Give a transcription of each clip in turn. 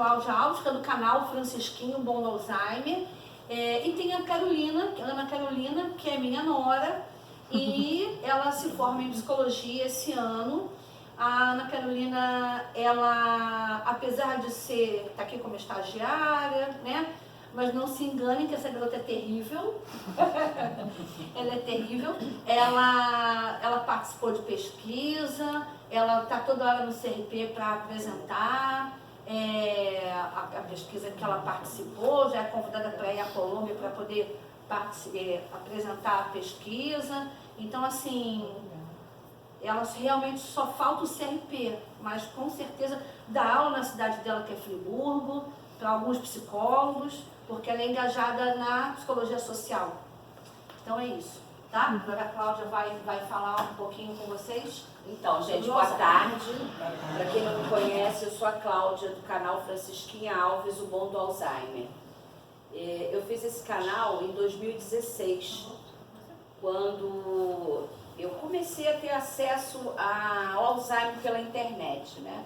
Cláudia Alves, que é do canal Francisquinho Bom do Alzheimer. E tem a Carolina, Ana Carolina, que é minha nora, e ela se forma em psicologia esse ano. A Ana Carolina, ela, apesar de tá aqui como estagiária, né? Mas não se engane que essa garota é terrível. Ela é terrível. Ela participou de pesquisa, ela está toda hora no CRP para apresentar a pesquisa que ela participou, já é convidada para ir à Colômbia para poder apresentar a pesquisa. Então, assim, ela realmente só falta o CRP, mas com certeza dá aula na cidade dela, que é Friburgo, para alguns psicólogos, porque ela é engajada na psicologia social. Então é isso, tá? Agora a Cláudia vai falar um pouquinho com vocês. Então, gente, boa tarde. Para quem não me conhece, eu sou a Cláudia, do canal Francisquinha Alves, o Bom do Alzheimer. Eu fiz esse canal em 2016, quando eu comecei a ter acesso ao Alzheimer pela internet, né?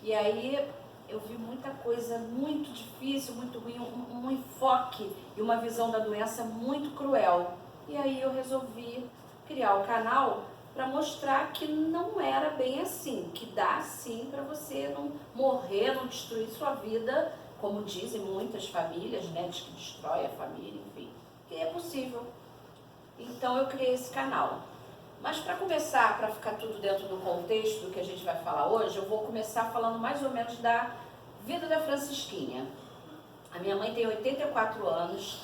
E aí eu vi muita coisa muito difícil, muito ruim, um enfoque e uma visão da doença muito cruel. E aí eu resolvi criar o canal para mostrar que não era bem assim, que dá sim para você não morrer, não destruir sua vida, como dizem muitas famílias, né, diz que destrói a família, enfim, que é possível. Então eu criei esse canal. Mas para começar, para ficar tudo dentro do contexto do que a gente vai falar hoje, eu vou começar falando mais ou menos da vida da Francisquinha. A minha mãe tem 84 anos,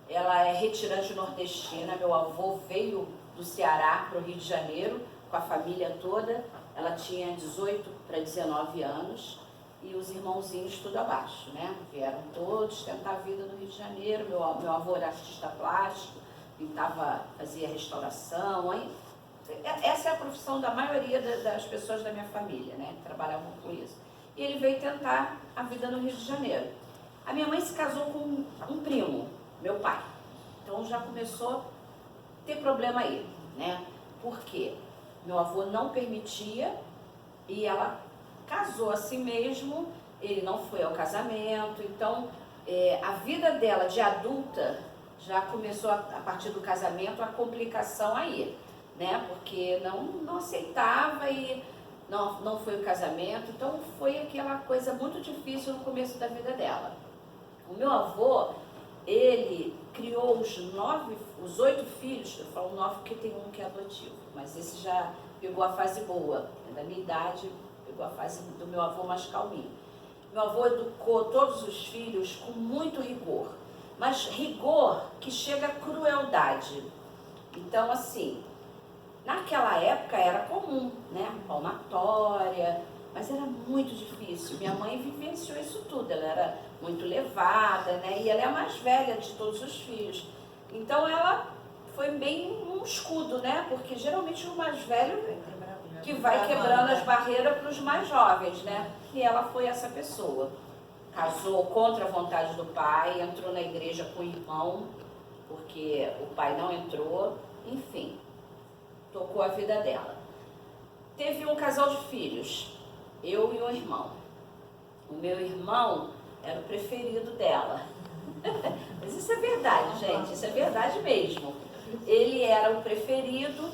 ela é retirante nordestina, meu avô veio do Ceará para o Rio de Janeiro com a família toda, ela tinha 18 para 19 anos e os irmãozinhos tudo abaixo, né? Vieram todos tentar a vida no Rio de Janeiro, meu avô era artista plástico, pintava, fazia restauração, aí essa é a profissão da maioria das pessoas da minha família, né? Trabalhavam com isso. E ele veio tentar a vida no Rio de Janeiro. A minha mãe se casou com um primo, meu pai. Então já começou a ter problema aí, né? Por quê? Meu avô não permitia e ela casou assim mesmo, ele não foi ao casamento. Então a vida dela de adulta já começou a partir do casamento, a complicação aí, né? Porque não aceitava e não foi o casamento, então foi aquela coisa muito difícil no começo da vida dela. O meu avô, ele criou os 8 filhos, eu falo 9 porque tem um que é adotivo, mas esse já pegou a fase boa, da minha idade, pegou a fase do meu avô mais calminho. Meu avô educou todos os filhos com muito rigor, mas rigor que chega à crueldade. Então, assim, naquela época era comum, né? Palmatória, mas era muito difícil. Minha mãe vivenciou isso tudo, ela era muito levada, né? E ela é a mais velha de todos os filhos. Então ela foi bem um escudo, né? Porque geralmente o mais velho que vai quebrando as barreiras para os mais jovens, né? E ela foi essa pessoa. Casou contra a vontade do pai, entrou na igreja com o irmão, porque o pai não entrou, enfim. Tocou a vida dela. Teve um casal de filhos, eu e um irmão. O meu irmão era o preferido dela. Mas isso é verdade, gente, isso é verdade mesmo. Ele era o preferido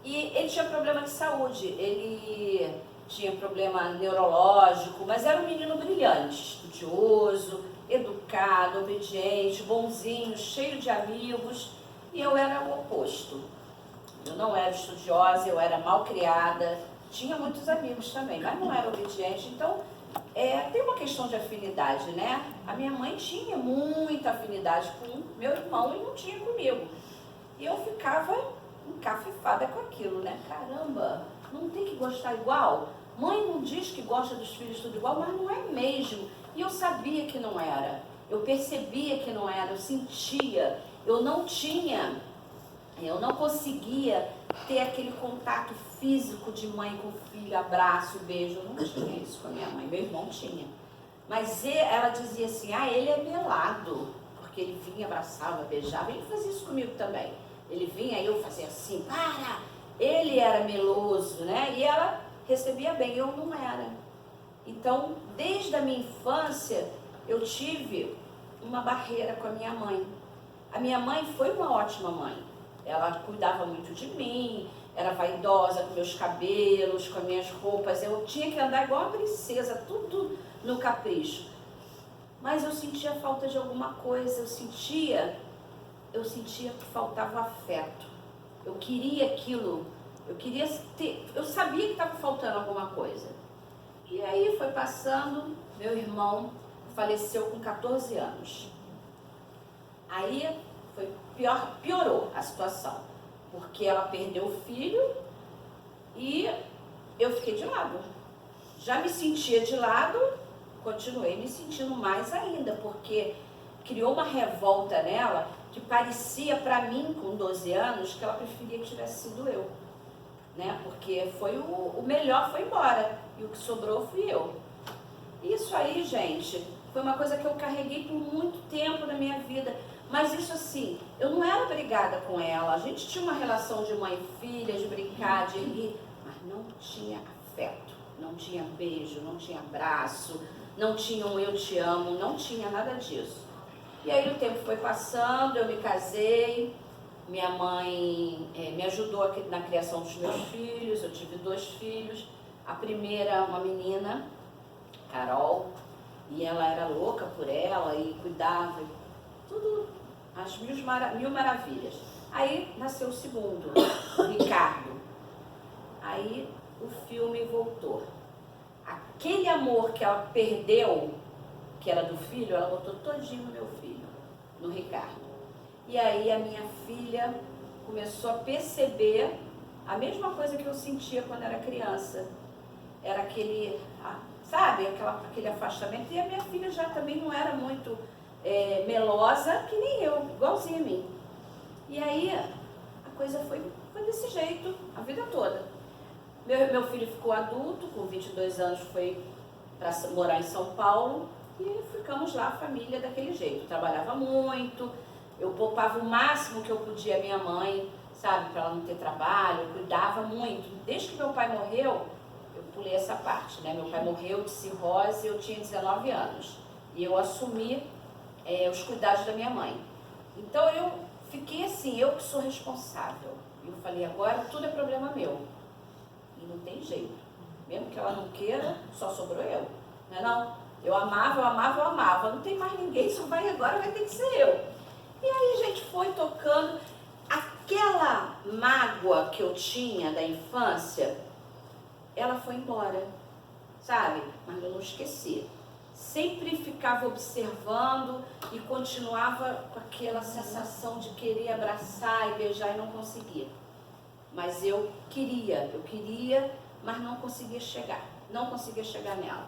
e ele tinha problema de saúde. Ele tinha problema neurológico, mas era um menino brilhante, estudioso, educado, obediente, bonzinho, cheio de amigos. E eu era o oposto. Eu não era estudiosa, eu era mal criada, tinha muitos amigos também, mas não era obediente. Então, tem uma questão de afinidade, né? A minha mãe tinha muita afinidade com meu irmão e não tinha comigo. E eu ficava encafifada com aquilo, né? Caramba, não tem que gostar igual? Mãe não diz que gosta dos filhos tudo igual, mas não é mesmo. E eu sabia que não era, eu percebia que não era, eu sentia, eu não conseguia ter aquele contato físico de mãe com filho, abraço, beijo. Eu não tinha isso com a minha mãe, meu irmão tinha. Mas ela dizia assim, ele é melado, porque ele vinha, abraçava, beijava, ele fazia isso comigo também. Ele vinha e eu fazia assim, para! Ele era meloso, né? E ela recebia bem, eu não era. Então, desde a minha infância, eu tive uma barreira com a minha mãe. A minha mãe foi uma ótima mãe. Ela cuidava muito de mim, era vaidosa com meus cabelos, com as minhas roupas. Eu tinha que andar igual uma princesa, tudo no capricho. Mas eu sentia falta de alguma coisa, eu sentia que faltava afeto. Eu queria aquilo, eu sabia que estava faltando alguma coisa. E aí foi passando, meu irmão faleceu com 14 anos. Aí piorou a situação, porque ela perdeu o filho e eu fiquei de lado. Já me sentia de lado, continuei me sentindo mais ainda, porque criou uma revolta nela que parecia para mim, com 12 anos, que ela preferia que tivesse sido eu. Né? Porque foi o melhor foi embora e o que sobrou fui eu. Isso aí, gente, foi uma coisa que eu carreguei por muito tempo na minha vida. Mas isso assim, eu não era brigada com ela. A gente tinha uma relação de mãe e filha, de brincar, de rir, mas não tinha afeto, não tinha beijo, não tinha abraço, não tinha um eu te amo, não tinha nada disso. E aí o tempo foi passando, eu me casei, minha mãe me ajudou na criação dos meus filhos, eu tive 2 filhos. A primeira, uma menina, Carol, e ela era louca por ela e cuidava, tudo, as mil maravilhas. Aí nasceu o segundo, o Ricardo. Aí o filme voltou. Aquele amor que ela perdeu, que era do filho, ela botou todinho no meu filho, no Ricardo. E aí a minha filha começou a perceber a mesma coisa que eu sentia quando era criança. Era aquele, sabe, aquele afastamento. E a minha filha já também não era muito melosa, que nem eu, igualzinha a mim. E aí a coisa foi desse jeito a vida toda. Meu filho ficou adulto, com 22 anos foi para morar em São Paulo e ficamos lá, a família daquele jeito. Eu trabalhava muito, eu poupava o máximo que eu podia a minha mãe, sabe, para ela não ter trabalho, eu cuidava muito. Desde que meu pai morreu, eu pulei essa parte, né? Meu pai morreu de cirrose, eu tinha 19 anos e eu assumi os cuidados da minha mãe. Então eu fiquei assim, eu que sou responsável. E eu falei, agora tudo é problema meu. E não tem jeito. Mesmo que ela não queira, só sobrou eu. Não é não? Eu amava. Não tem mais ninguém, só agora vai ter que ser eu. E aí a gente foi tocando. Aquela mágoa que eu tinha da infância, ela foi embora, sabe? Mas eu não esqueci. Sempre ficava observando e continuava com aquela sensação de querer abraçar e beijar e não conseguia. Mas eu queria, mas não conseguia chegar nela.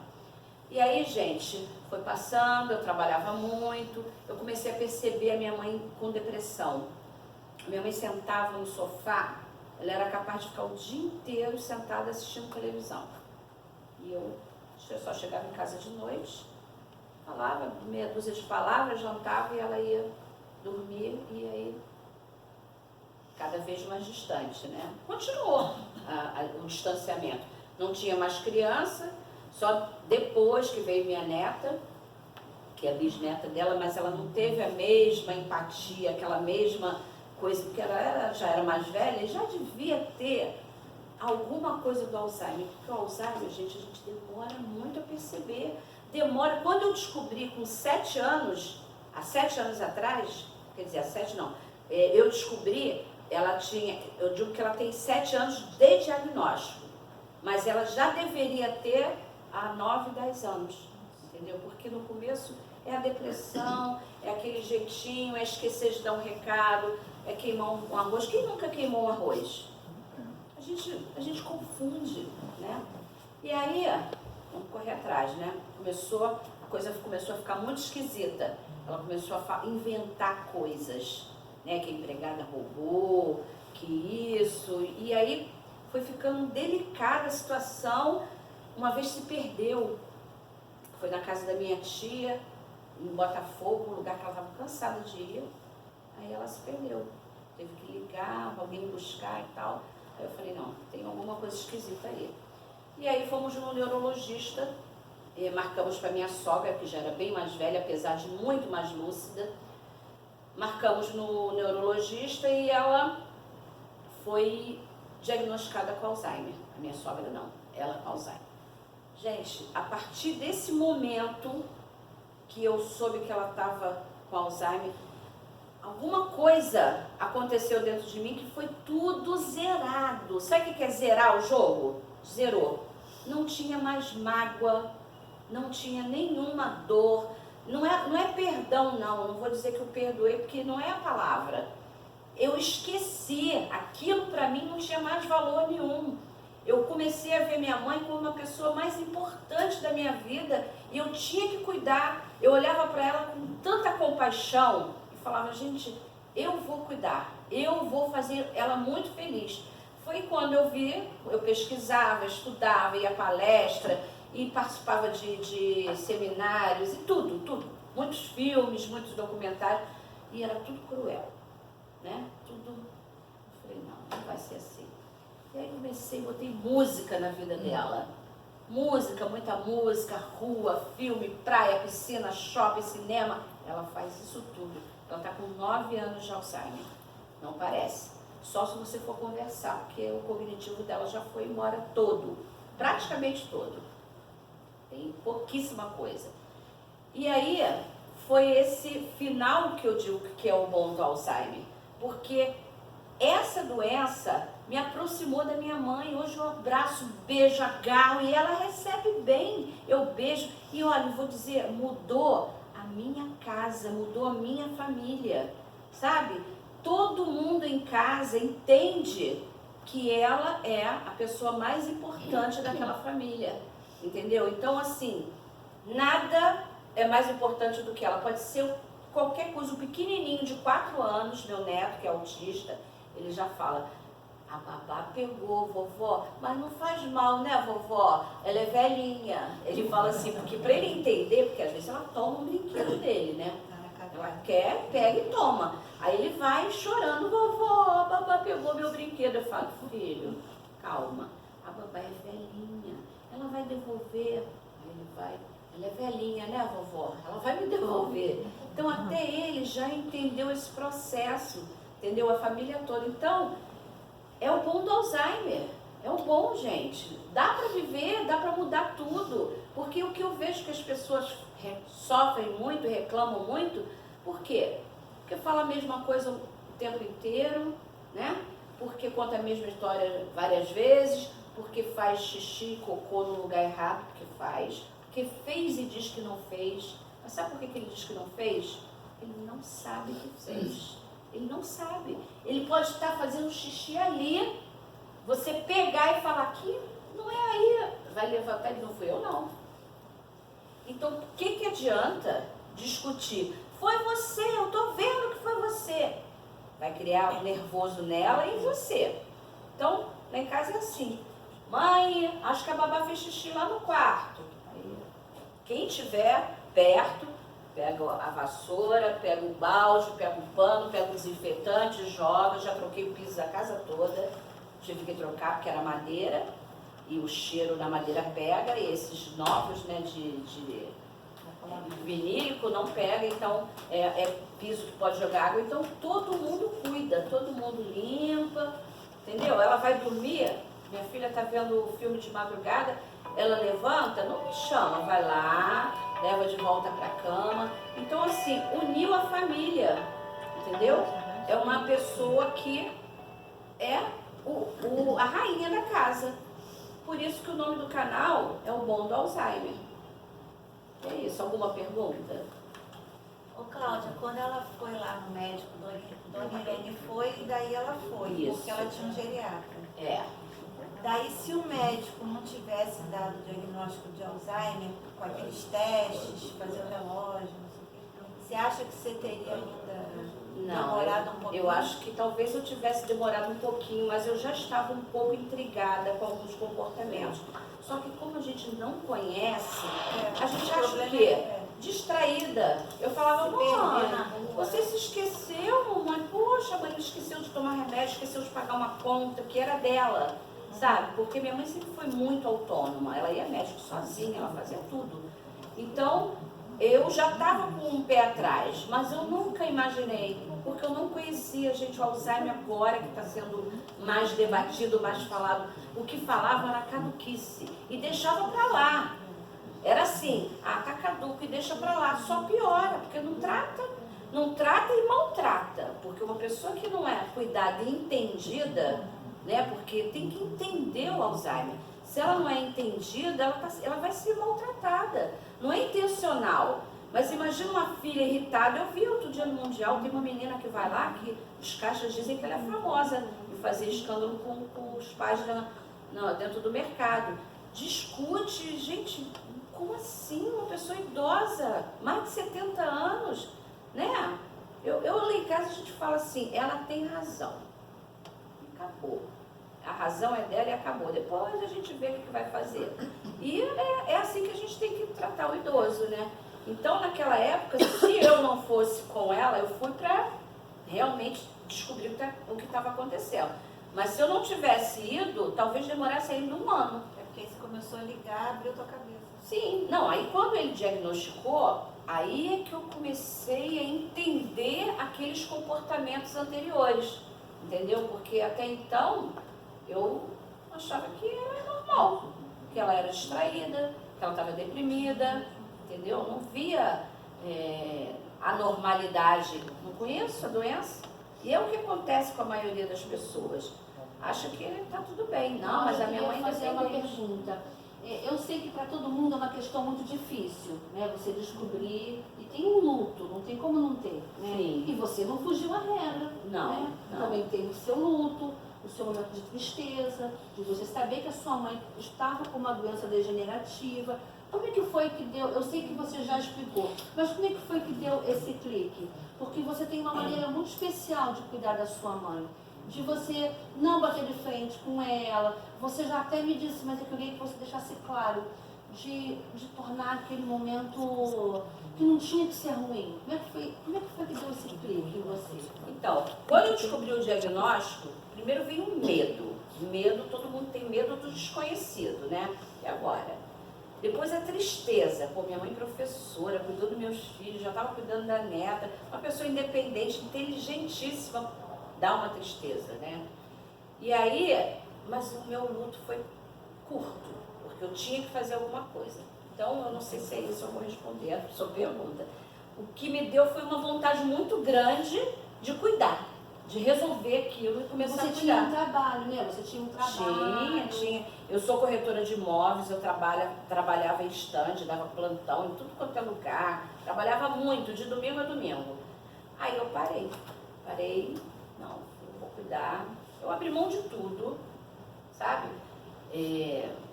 E aí, gente, foi passando, eu trabalhava muito, eu comecei a perceber a minha mãe com depressão. Minha mãe sentava no sofá, ela era capaz de ficar o dia inteiro sentada assistindo televisão. E eu só chegava em casa de noite, falava meia dúzia de palavras, jantava e ela ia dormir e aí cada vez mais distante, né? Continuou o distanciamento. Não tinha mais criança, só depois que veio minha neta, que é a bisneta dela, mas ela não teve a mesma empatia, aquela mesma coisa, porque ela já era mais velha e já devia ter alguma coisa do Alzheimer, porque o Alzheimer, gente, a gente demora muito a perceber. Demora. Quando eu descobri com 7 anos, há 7 anos atrás, quer dizer, há 7 não, eu descobri, eu digo que ela tem 7 anos de diagnóstico, mas ela já deveria ter há 9, 10 anos, entendeu? Porque no começo é a depressão, é aquele jeitinho, é esquecer de dar um recado, é queimar um arroz. Quem nunca queimou um arroz? A gente confunde, né? E aí, vamos correr atrás, né? A coisa começou a ficar muito esquisita. Ela começou a inventar coisas, né? Que a empregada roubou, que isso. E aí foi ficando delicada a situação. Uma vez se perdeu. Foi na casa da minha tia, em Botafogo, um lugar que ela estava cansada de ir. Aí ela se perdeu. Teve que ligar, alguém buscar e tal. Aí eu falei, não, tem alguma coisa esquisita aí. E aí fomos no neurologista marcamos para minha sogra, que já era bem mais velha, apesar de muito mais lúcida. Marcamos no neurologista e ela foi diagnosticada com Alzheimer. A minha sogra não, ela com Alzheimer. Gente, a partir desse momento que eu soube que ela estava com Alzheimer, alguma coisa aconteceu dentro de mim que foi tudo zerado. Sabe o que é zerar o jogo? Zerou. Não tinha mais mágoa, não tinha nenhuma dor. Não é perdão, não vou dizer que eu perdoei, porque não é a palavra. Eu esqueci, aquilo para mim não tinha mais valor nenhum. Eu comecei a ver minha mãe como uma pessoa mais importante da minha vida e eu tinha que cuidar. Eu olhava para ela com tanta compaixão e falava, gente, eu vou cuidar, eu vou fazer ela muito feliz. Foi quando eu vi, eu pesquisava, estudava, ia à palestra e participava de seminários e tudo. Muitos filmes, muitos documentários e era tudo cruel, né? Tudo. Eu falei, não vai ser assim. E aí comecei, botei música na vida dela. Música, muita música, rua, filme, praia, piscina, shopping, cinema. Ela faz isso tudo. Ela está com 9 anos de Alzheimer. Não parece. Só se você for conversar, porque o cognitivo dela já foi embora todo. Praticamente todo. Tem pouquíssima coisa. E aí, foi esse final que eu digo que é o bom do Alzheimer. Porque essa doença me aproximou da minha mãe. Hoje eu abraço, beijo, agarro e ela recebe bem. Eu beijo e olha, vou dizer, mudou a minha casa, mudou a minha família, sabe? Todo mundo em casa entende que ela é a pessoa mais importante daquela família, entendeu? Então, assim, nada é mais importante do que ela. Pode ser qualquer coisa, um pequenininho de 4 anos, meu neto, que é autista, ele já fala, a babá pegou, vovó, mas não faz mal, né, vovó? Ela é velhinha. Ele fala assim, porque para ele entender, porque às vezes ela toma um brinquedo dele, né? Ela quer, pega e toma. Aí ele vai chorando, vovó, a babá pegou meu brinquedo. Eu falo, filho, calma, a babá é velhinha, ela vai devolver. Aí ele vai, ela é velhinha, né, vovó? Ela vai me devolver. Então até ele já entendeu esse processo, entendeu? A família toda. Então, é o bom do Alzheimer. É o bom, gente. Dá para viver, dá para mudar tudo. Porque o que eu vejo que as pessoas sofrem muito, reclamam muito, por quê? Porque fala a mesma coisa o tempo inteiro, né? Porque conta a mesma história várias vezes, porque faz xixi e cocô no lugar errado, porque faz, porque fez e diz que não fez. Mas sabe por que ele diz que não fez? Ele não sabe que fez. Ele não sabe. Ele pode estar fazendo xixi ali, você pegar e falar aqui, não é aí, vai levantar e não fui eu não. Então, o que adianta discutir? Foi você, eu tô vendo que foi você. Vai criar um nervoso nela e em você. Então, lá em casa é assim. Mãe, acho que a babá fez xixi lá no quarto. Aí, quem tiver perto, pega a vassoura, pega o balde, pega o pano, pega o desinfetante, joga. Já troquei o piso da casa toda. Tive que trocar porque era madeira. E o cheiro da madeira pega. E esses novos, né, de vinílico não pega. Então, é piso que pode jogar água. Então, todo mundo cuida, todo mundo limpa. Entendeu? Ela vai dormir. Minha filha está vendo o filme de madrugada. Ela levanta, não me chama, vai lá, leva de volta para a cama. Então, assim, uniu a família, entendeu? É uma pessoa que é a rainha da casa. Por isso que o nome do canal é o Bom do Alzheimer. É isso, alguma pergunta? Ô Cláudia, quando ela foi lá no médico, Dona Irene foi e daí ela foi, Isso. porque ela tinha um geriatra. É. Daí, se o médico não tivesse dado o diagnóstico de Alzheimer, com aqueles testes, fazer o relógio, não sei o quê, você acha que você teria ainda demorado um pouquinho? Eu acho que talvez eu tivesse demorado um pouquinho, mas eu já estava um pouco intrigada com alguns comportamentos. Só que como a gente não conhece, a gente acha o quê? Distraída. Eu falava, mãe, você se esqueceu, mamãe? Poxa, a mãe esqueceu de tomar remédio, esqueceu de pagar uma conta que era dela. sabe? Porque minha mãe sempre foi muito autônoma, ela ia médico sozinha, ela fazia tudo. Então, eu já estava com um pé atrás, mas eu nunca imaginei, porque eu não conhecia, gente, o Alzheimer agora que está sendo mais debatido, mais falado. O que falava era caduquice e deixava para lá. Era assim, tá caduco e deixa para lá, só piora, porque não trata e maltrata. Porque uma pessoa que não é cuidada e entendida, né, porque tem que entender o Alzheimer. Se ela não é entendida, ela vai ser maltratada. Não é intencional. Mas imagina uma filha irritada. Eu vi outro dia no Mundial, tem uma menina que vai lá, que os caixas dizem que ela é famosa em fazer escândalo com os pais dentro do mercado. Discute, gente, como assim? Uma pessoa idosa, mais de 70 anos, né? Eu lá em casa a gente fala assim, ela tem razão. Acabou. A razão é dela e acabou. Depois a gente vê o que vai fazer. E é assim que a gente tem que tratar o idoso, né? Então, naquela época, se eu não fosse com ela, eu fui para realmente descobrir o que estava acontecendo. Mas se eu não tivesse ido, talvez demorasse ainda um ano. É porque você começou a ligar, abriu tua cabeça. Sim, não, aí quando ele diagnosticou, aí é que eu comecei a entender aqueles comportamentos anteriores, entendeu? Porque até então eu achava que era normal, que ela era distraída, que ela estava deprimida, entendeu? Eu não via anormalidade, não conheço a doença. E é o que acontece com a maioria das pessoas. Acha que está tudo bem. Não, mas a minha mãe fazer uma depende. pergunta. Eu sei que para todo mundo é uma questão muito difícil, né? Você descobrir, e tem um luto, não tem como não ter, né? Sim. E você não fugiu à regra, Não, né? não. Também tem o seu luto, o seu momento de tristeza, de você saber que a sua mãe estava com uma doença degenerativa. Como é que foi que deu, eu sei que você já explicou, mas como é que foi que deu esse clique? Porque você tem uma maneira muito especial de cuidar da sua mãe. De você não bater de frente com ela, você já até me disse, mas eu queria que você deixasse claro, de tornar aquele momento que não tinha que ser ruim. Como é que foi que deu esse clique em você? Então, quando eu descobri o diagnóstico, primeiro veio um medo. Medo, todo mundo tem medo do desconhecido, né? E agora? Depois a tristeza. Pô, minha mãe professora, cuidou dos meus filhos, já estava cuidando da neta, uma pessoa independente, inteligentíssima. Dá uma tristeza, né? E aí, mas o meu luto foi curto, porque eu tinha que fazer alguma coisa. Então, eu não sei se é isso, eu vou responder a sua pergunta. O que me deu foi uma vontade muito grande de cuidar, de resolver aquilo e começar a cuidar. Você tinha um trabalho, né? Você tinha um trabalho. Tinha. Eu sou corretora de imóveis, eu trabalhava em estande, dava plantão em tudo quanto é lugar. Trabalhava muito, de domingo a domingo. Aí eu parei. Não, eu vou cuidar. Eu abri mão de tudo, sabe?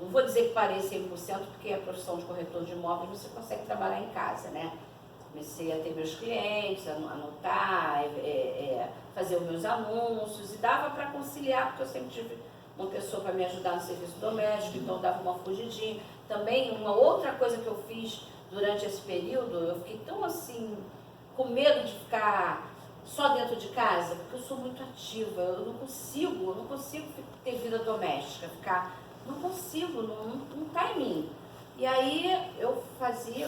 Não vou dizer que parei 100%, porque a profissão de corretor de imóveis você consegue trabalhar em casa, né? Comecei a ter meus clientes, a anotar, fazer os meus anúncios, e dava para conciliar, porque eu sempre tive uma pessoa para me ajudar no serviço doméstico, então dava uma fugidinha. Também, uma outra coisa que eu fiz durante esse período, eu fiquei tão assim, com medo de ficar só dentro de casa, porque eu sou muito ativa, eu não consigo ter vida doméstica, não consigo, não tá em mim. E aí eu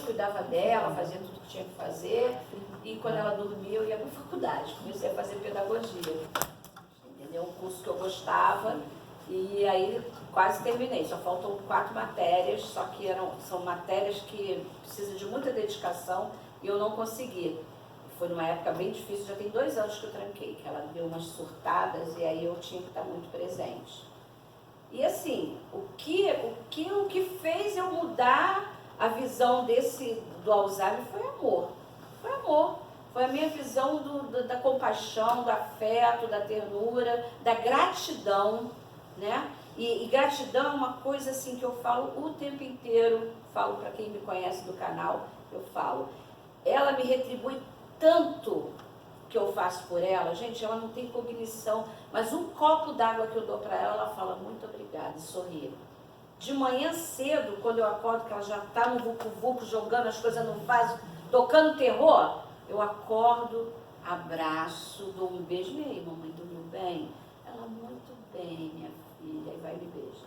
cuidava dela, fazia tudo que tinha que fazer, e quando ela dormia eu ia para a faculdade, comecei a fazer pedagogia, entendeu? Um curso que eu gostava, e aí quase terminei, só faltam 4 matérias, só que são matérias que precisam de muita dedicação e eu não consegui. Foi numa época bem difícil, já tem 2 anos que eu tranquei, que ela deu umas surtadas e aí eu tinha que estar muito presente. E assim, o que fez eu mudar a visão do Alzheimer foi amor. Foi amor. Foi a minha visão da compaixão, do afeto, da ternura, da gratidão, né? E gratidão é uma coisa assim que eu falo o tempo inteiro, falo para quem me conhece do canal, eu falo. Ela me retribui tanto que eu faço por ela, gente, ela não tem cognição, mas um copo d'água que eu dou para ela fala muito obrigada e sorri. De manhã cedo, quando eu acordo, que ela já está no vucu-vucu, jogando as coisas no vaso, tocando terror, eu acordo, abraço, dou um beijo. E aí, mamãe, dormiu bem? Ela, muito bem, minha filha. filha, e vai e me beija.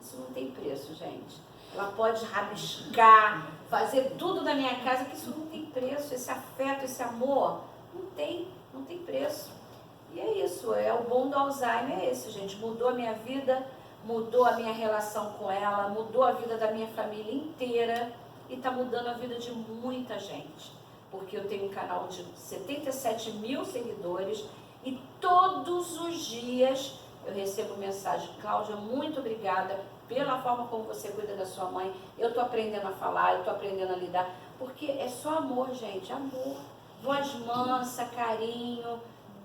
Isso não tem preço, gente. Ela pode rabiscar, fazer tudo da minha casa, que isso não tem preço. Esse afeto, esse amor, não tem preço. E é isso, o bom do Alzheimer é esse, gente. Mudou a minha vida, mudou a minha relação com ela, mudou a vida da minha família inteira e está mudando a vida de muita gente. Porque eu tenho um canal de 77 mil seguidores e todos os dias eu recebo mensagem: Cláudia, muito obrigada pela forma como você cuida da sua mãe. Eu estou aprendendo a falar, eu estou aprendendo a lidar. Porque é só amor, gente, amor. Voz mansa, carinho,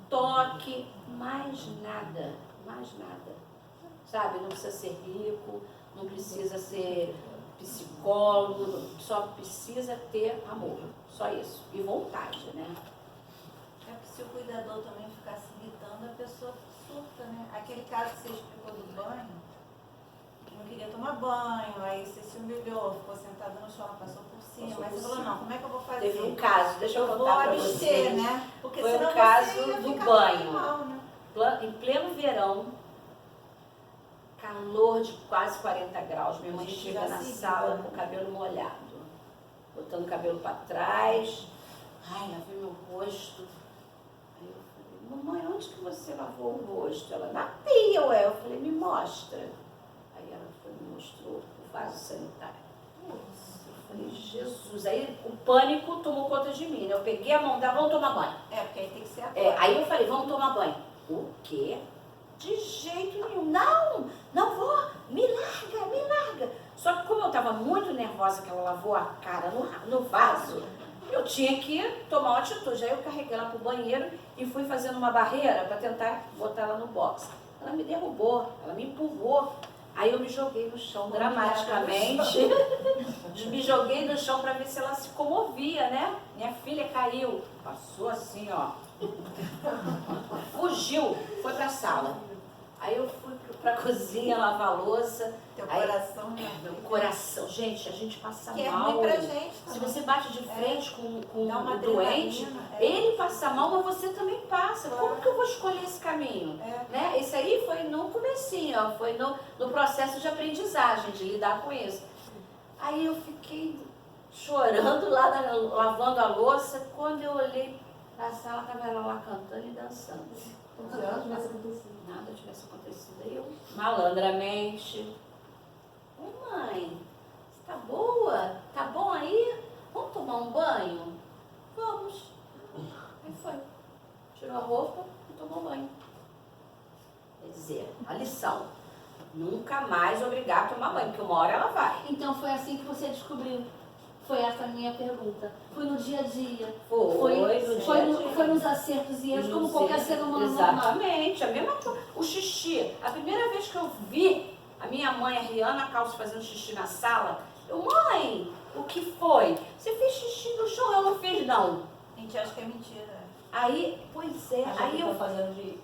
toque, mais nada, sabe? Não precisa ser rico, não precisa ser psicólogo, só precisa ter amor, só isso, e vontade, né? É que se o cuidador também ficar se irritando, a pessoa surta, né? Aquele caso que você explicou do banho, não queria tomar banho, aí você se humilhou, ficou sentada no chão, passou por cima, mas você falou, não, como é que eu vou fazer? Teve um caso, deixa eu contar pra você. Né? Porque foi senão o caso você ia do ficar banho. mal, né? Em pleno verão, calor de quase 40 graus, minha mãe chega na sala com o cabelo molhado, botando o cabelo para trás. Ai, lavei meu rosto. Aí eu falei, mamãe, onde que você lavou o rosto? Ela, na pia, ué. Eu falei, me mostra. Aí ela foi, me mostrou o vaso sanitário. Eu falei, Jesus. Aí o pânico tomou conta de mim, né? Eu peguei a mão dela, vamos tomar banho. É, porque aí tem que ser agora. Aí eu falei, vamos tomar banho. O quê? De jeito nenhum. Não vou. Me larga. Só que como eu estava muito nervosa que ela lavou a cara no vaso, eu tinha que tomar uma atitude. Aí eu carreguei ela pro banheiro e fui fazendo uma barreira para tentar botar ela no box. Ela me derrubou, ela me empurrou. Aí eu me joguei no chão dramaticamente. Me joguei no chão para ver se ela se comovia, né? Minha filha caiu. Passou assim, ó. Fugiu, foi pra sala. Aí eu fui pra cozinha lavar a louça. Teu coração, né? Meu coração, gente, a gente passa que mal. É ruim pra gente se também. você bate de frente com o doente, é. ele passa mal, mas você também passa. Claro. Como que eu vou escolher esse caminho? É. Né? Esse aí foi no comecinho, ó, foi no processo de aprendizagem, de lidar com isso. Aí eu fiquei chorando lá, lavando a louça. Quando eu olhei pra sala, estava ela lá cantando e dançando. Como se nada tivesse acontecido. Nada tivesse acontecido. Aí eu, malandramente, oi mãe, você tá boa? Tá bom aí? Vamos tomar um banho? Vamos. Aí foi. Tirou a roupa e tomou banho. Quer dizer, a lição. Nunca mais obrigar a tomar banho, porque uma hora ela vai. Então foi assim que você descobriu. Foi essa a minha pergunta. Foi no dia a dia. Foi nos acertos e erros, como qualquer ser humano normal. Exatamente. A mesma coisa. O xixi. A primeira vez que eu vi a minha mãe, a Riana Calço, fazendo xixi na sala, eu, mãe, o que foi? Você fez xixi no chão? Eu não fiz, não. A gente acha que é mentira. Aí, pois é, aí eu... fazendo de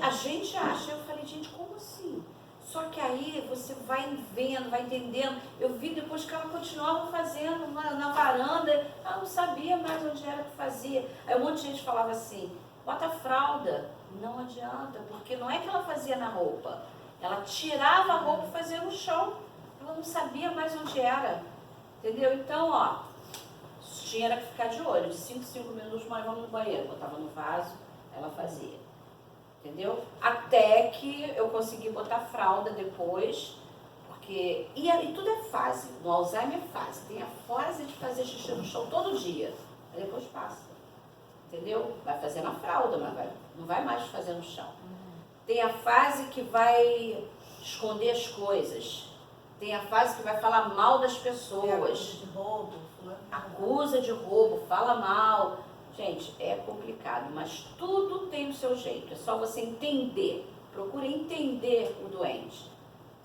a gente acha. Eu falei, gente, como assim? Só que aí você vai vendo, vai entendendo. Eu vi depois que ela continuava fazendo na varanda, ela não sabia mais onde era que fazia. Aí um monte de gente falava assim, bota a fralda. Não adianta, porque não é que ela fazia na roupa. Ela tirava a roupa e fazia no chão. Ela não sabia mais onde era. Entendeu? Então, ó, tinha que ficar de olho. De 5 minutos, nós vamos no banheiro. Botava no vaso, ela fazia. Entendeu? Até que eu consegui botar fralda depois, porque... E tudo é fase. No Alzheimer é fase. Tem a fase de fazer xixi no chão todo dia. Aí depois passa. Entendeu? Vai fazer na fralda, mas não vai mais fazer no chão. Tem a fase que vai esconder as coisas. Tem a fase que vai falar mal das pessoas. De roubo. Acusa de roubo, fala mal. Gente, é complicado, mas tudo tem o seu jeito. É só você entender. Procure entender o doente.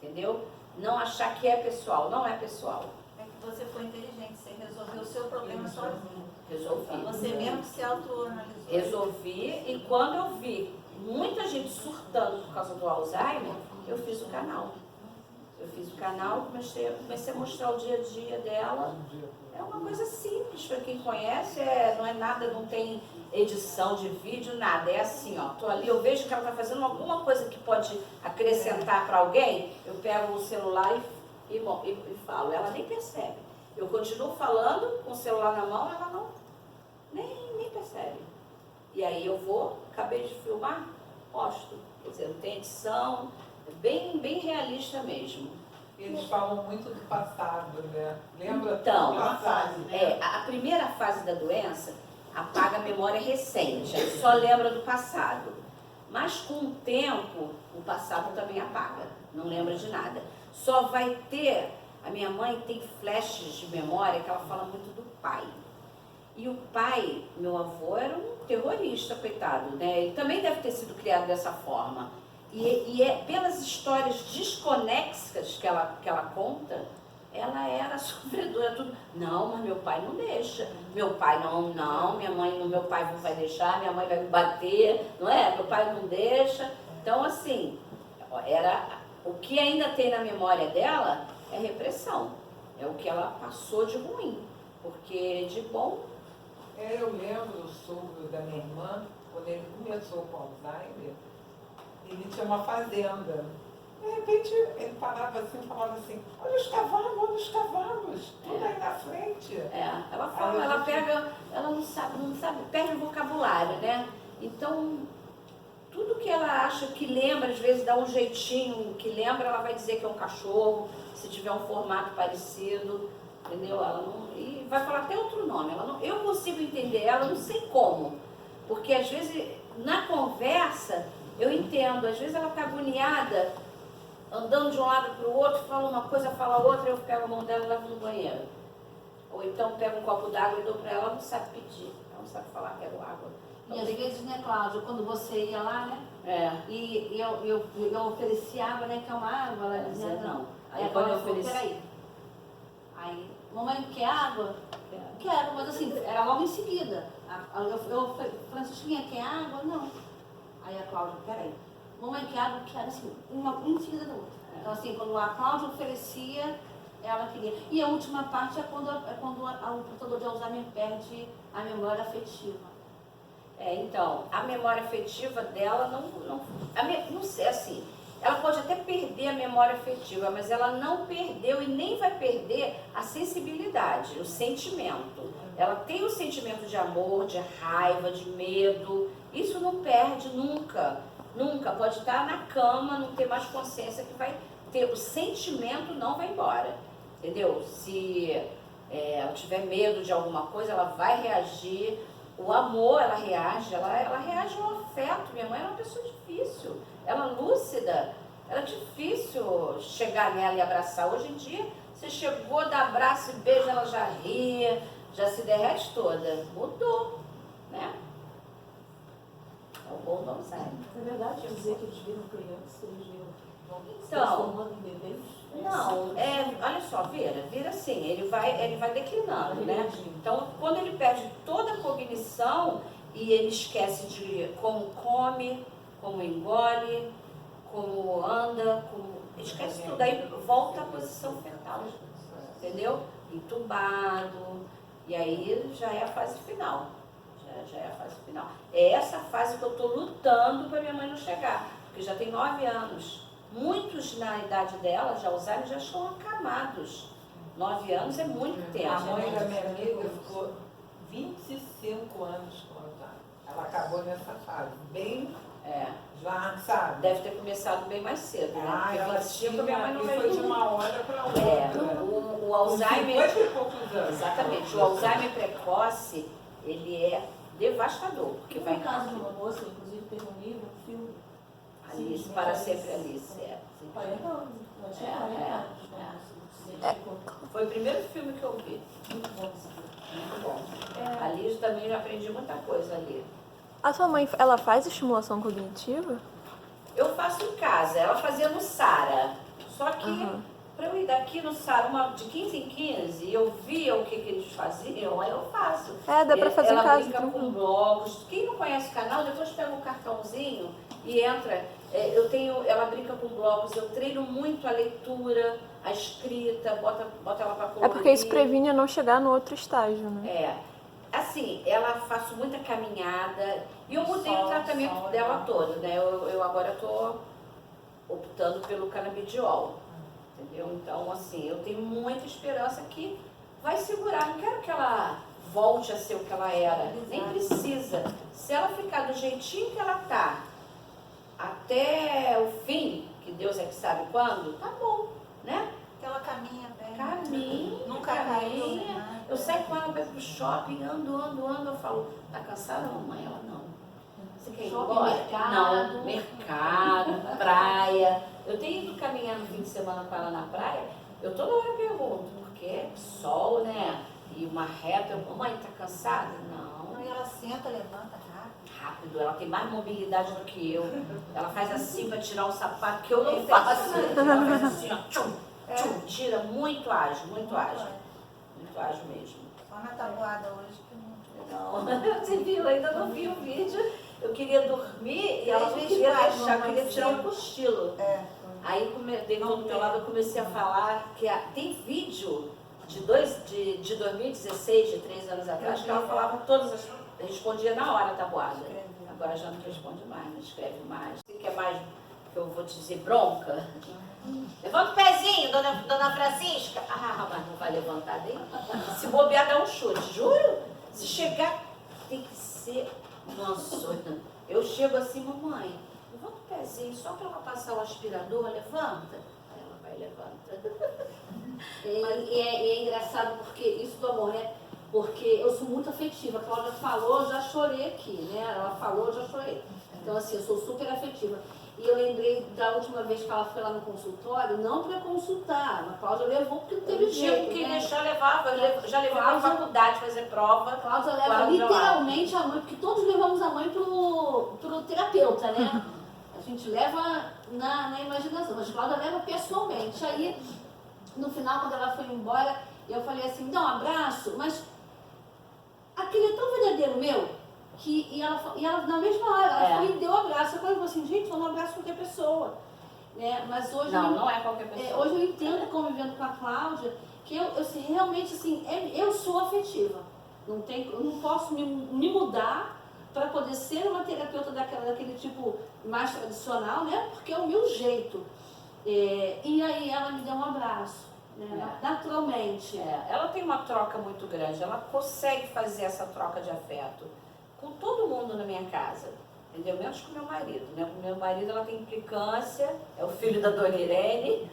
Entendeu? Não achar que é pessoal. Não é pessoal. É que você foi inteligente. Você resolveu o seu problema sozinho. Resolvi. Você mesmo que se autoanalisou. Resolvi. E quando eu vi muita gente surtando por causa do Alzheimer, eu fiz o canal. Eu fiz o canal, comecei a mostrar o dia a dia dela. É uma coisa simples para quem conhece, não é nada, não tem edição de vídeo, nada. É assim, ó, tô ali, eu vejo que ela está fazendo alguma coisa que pode acrescentar para alguém, eu pego o celular e falo. Ela nem percebe. Eu continuo falando com o celular na mão, ela não nem percebe. E aí eu vou, acabei de filmar, posto. Quer dizer, não tem edição, é bem realista mesmo. Eles falam muito do passado, né? Lembra? Então, uma fase, né? a primeira fase da doença apaga a memória recente, aí só lembra do passado. Mas com o tempo, o passado também apaga, não lembra de nada. Só vai ter, a minha mãe tem flashes de memória que ela fala muito do pai. E o pai, meu avô, era um terrorista, coitado, né? Ele também deve ter sido criado dessa forma. E é pelas histórias desconexas que ela conta, ela era sofredora, tudo. Não, mas meu pai não deixa. Meu pai não, minha mãe, meu pai não vai deixar, minha mãe vai me bater, não é? Meu pai não deixa. Então, assim, o que ainda tem na memória dela é repressão. É o que ela passou de ruim. Porque de bom... Eu lembro do sogro da minha irmã, quando ele começou com Alzheimer, ele tinha uma fazenda. De repente, ele parava assim e falava assim, olha os cavalos, tudo aí na frente. Ela fala, ela pega, ela não sabe, perde o vocabulário, né? Então, tudo que ela acha que lembra, às vezes dá um jeitinho que lembra, ela vai dizer que é um cachorro, se tiver um formato parecido, entendeu? Ela não, e vai falar até outro nome. Eu consigo entender ela, não sei como, porque às vezes na conversa eu entendo, às vezes ela está agoniada, andando de um lado para o outro, fala uma coisa, fala outra, eu pego a mão dela e levo no banheiro. Ou então pego um copo d'água e dou para ela, ela não sabe pedir, ela não sabe falar, quero água. E às vezes, né, Cláudia, quando você ia lá, né? E eu ofereci água, né? Quer uma água? Ela dizia não. Aí quando eu ofereci. Peraí. Aí, mamãe, quer água? Quero, mas assim, era logo em seguida. Francisquinha, quer água? Não. Aí a Cláudia, peraí. Mamãe, quer água? Quero, assim, uma em seguida da outra. Então, assim, quando a Cláudia oferecia, ela queria. E a última parte é quando o portador de Alzheimer perde a memória afetiva. Então, a memória afetiva dela não sei, assim, ela pode até perder a memória afetiva, mas ela não perdeu e nem vai perder a sensibilidade, o sentimento. Ela tem o sentimento de amor, de raiva, de medo, isso não perde nunca, nunca. Pode estar na cama, não ter mais consciência que vai ter, o sentimento não vai embora, entendeu? Se ela tiver medo de alguma coisa, ela vai reagir. O amor, ela reage ao afeto. Minha mãe era uma pessoa difícil, ela lúcida, era difícil chegar nela e abraçar. Hoje em dia, você chegou, dá abraço e beijo, ela já ri, já se derrete toda. Mudou, né? É o bom do Alzheimer. É verdade dizer que eles viram crianças, eles viram Então, em bebês? não, olha só, vira assim, ele vai declinando, né? Então, quando ele perde toda a cognição e ele esquece de como come, como engole, como anda, esquece tudo, aí volta à posição fetal, entendeu? Entubado, e aí já é a fase final, já é a fase final. É essa fase que eu estou lutando para minha mãe não chegar, porque já tem 9 anos. Muitos na idade dela, já Alzheimer, já estão acamados. 9 anos é muito tempo. A mãe da minha amiga ficou 25 anos com Alzheimer. Ela acabou nessa fase, bem já, sabe? Deve ter começado bem mais cedo, né? Porque Ela 25 minha mãe não foi veio. de uma hora para outra. O Alzheimer... 50 e poucos anos. Exatamente. O Alzheimer precoce, ele é devastador. Porque Tem vai um caso de uma moça, inclusive, teve um livro, um filme. Alice, para sempre Alice. 40 anos. Ela tinha 40 anos. Foi o primeiro filme que eu vi. Muito bom esse filme. Muito bom. Ali também já aprendi muita coisa ali. A sua mãe, ela faz estimulação cognitiva? Eu faço em casa, ela fazia no Sara. Só que para eu ir daqui no Sara, de 15 em 15, e eu via o que eles faziam, aí eu faço. Dá pra fazer em Ela casa. brinca com blogos. Quem não conhece o canal, depois pega um cartãozinho e entra. Ela brinca com blogos, eu treino muito a leitura, a escrita, bota ela para colorir. É porque isso previne a não chegar no outro estágio, né? Assim, ela faço muita caminhada e eu mudei o tratamento sol, dela todo, né? Eu agora estou optando pelo canabidiol, entendeu? Então, assim, eu tenho muita esperança que vai segurar. Não quero que ela volte a ser o que ela era, nem precisa. Se ela ficar do jeitinho que ela tá até o fim, que Deus é que sabe quando, tá bom, né? Que ela caminha bem. Caminha, Nunca caiu, né? Eu saio com ela para pro shopping, ando, eu falo, tá cansada, mamãe? Ela não. Você quer ir Shopping, embora? mercado. Não, mercado, praia. Eu tenho ido caminhar no fim de semana com ela na praia, eu toda hora pergunto, porque sol, né? E uma reta, mamãe, tá cansada? Não. Aí ela senta, levanta Rápido, ela tem mais mobilidade do que eu. Ela faz assim para tirar o sapato que eu não faço. Ela faz assim, ó, tchum, tchum, tira, muito ágil, muito ágil. Muito ágil mesmo. Só na tabuada hoje que não. Não, você viu, eu ainda não vi o vídeo. Eu queria dormir e ela não Às vezes queria faz, deixar, eu queria mas tirar um sim. cochilo. Aí, deitou do meu lado, eu comecei a falar que tem vídeo de 2016, de 3 anos atrás, que ela falava respondia na hora a tabuada. Agora já não responde mais, não escreve mais. Você quer mais, que eu vou te dizer, bronca? Levanta o pezinho, dona Francisca. Mas não vai levantar nem. Se bobear, dá um chute, juro. Se chegar, tem que ser... Nossa, eu chego assim, mamãe, levanta o pezinho, só para ela passar o aspirador, levanta. Aí ela vai, levanta. E é engraçado porque isso do amor, né? Porque eu sou muito afetiva. A Cláudia falou, eu já chorei aqui, né? Ela falou, eu já chorei. Então, assim, eu sou super afetiva. E eu lembrei da última vez que ela foi lá no consultório, não para consultar, a Cláudia levou porque não teve jeito, que né? deixar, levava. Eu já levei para a faculdade fazer prova. A Cláudia leva literalmente a mãe, porque todos levamos a mãe pro terapeuta, né? A gente leva na imaginação, mas a Cláudia leva pessoalmente. Aí, no final, quando ela foi embora, eu falei assim, dá um abraço, mas aquele é tão verdadeiro meu, e ela na mesma hora, ela foi e deu um abraço. Eu falei assim, gente, eu não abraço qualquer pessoa. Né? Mas hoje não é qualquer pessoa. Hoje eu entendo, convivendo com a Cláudia, que eu realmente, assim, eu sou afetiva. Eu não posso me mudar para poder ser uma terapeuta daquele tipo mais tradicional, né? Porque é o meu jeito. E aí ela me deu um abraço. Né? Naturalmente. Ela tem uma troca muito grande, ela consegue fazer essa troca de afeto com todo mundo na minha casa, entendeu? Menos com meu marido, né? Com meu marido ela tem implicância, é o filho da Dona Irene,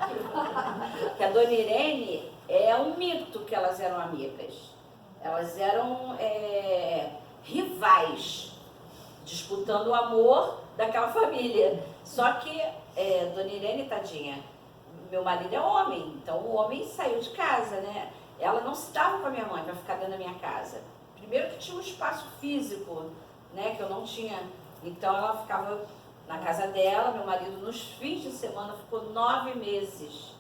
que a Dona Irene é um mito que elas eram amigas, elas eram rivais, disputando o amor daquela família, só que Dona Irene, tadinha, meu marido é homem, então o homem saiu de casa, né? Ela não se dava com a minha mãe para ficar dentro da minha casa. Primeiro que tinha um espaço físico, né, que eu não tinha. Então ela ficava na casa dela, meu marido nos fins de semana ficou 9 meses.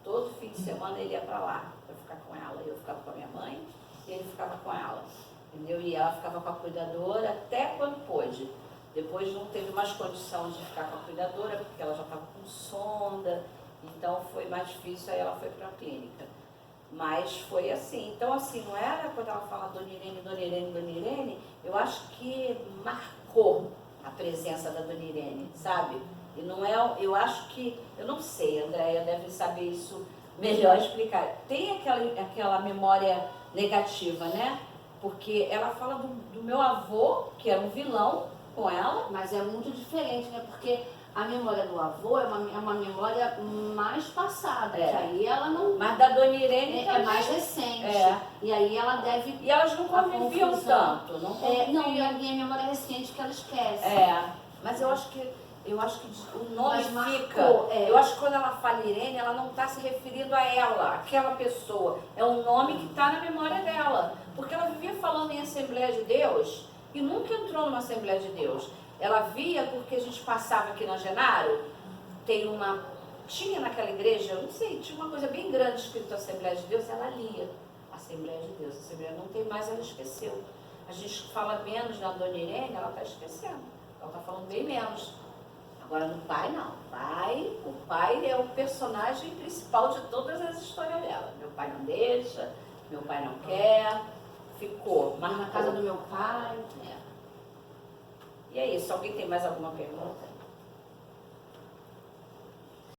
Todo fim de semana ele ia para lá para ficar com ela. Eu ficava com a minha mãe e ele ficava com ela. Entendeu? E ela ficava com a cuidadora até quando pôde. Depois não teve mais condição de ficar com a cuidadora, porque ela já estava com sonda. Então foi mais difícil, aí ela foi para a clínica. Mas foi assim. Então, assim, não era quando ela fala Dona Irene, Dona Irene, Dona Irene, eu acho que marcou a presença da Dona Irene, sabe? E não é, eu acho que, eu não sei, a Andréia deve saber isso melhor explicar. Tem aquela memória negativa, né? Porque ela fala do meu avô, que era um vilão com ela. Mas é muito diferente, né? Porque a memória do avô é uma memória mais passada, que aí ela não... Mas da Dona Irene é mais recente. E aí ela deve... E elas não conviviam tanto. Não, e a minha memória recente que ela esquece. Mas eu acho que o nome Mas fica. marcou, Eu acho que quando ela fala Irene, ela não está se referindo a ela, aquela pessoa. É um nome que está na memória dela. Porque ela vivia falando em Assembleia de Deus e nunca entrou numa Assembleia de Deus. Ela via porque a gente passava aqui na Genaro, tem uma tinha naquela igreja, eu não sei, tinha uma coisa bem grande escrito Assembleia de Deus, ela lia Assembleia de Deus. A Assembleia não tem mais, ela esqueceu. A gente fala menos da Dona Irene, ela está esquecendo. Ela está falando bem menos. Agora no pai não. O pai é o personagem principal de todas as histórias dela. Meu pai não deixa, meu pai não quer, ficou. Mas na casa do meu pai. É. E é isso. Alguém tem mais alguma pergunta?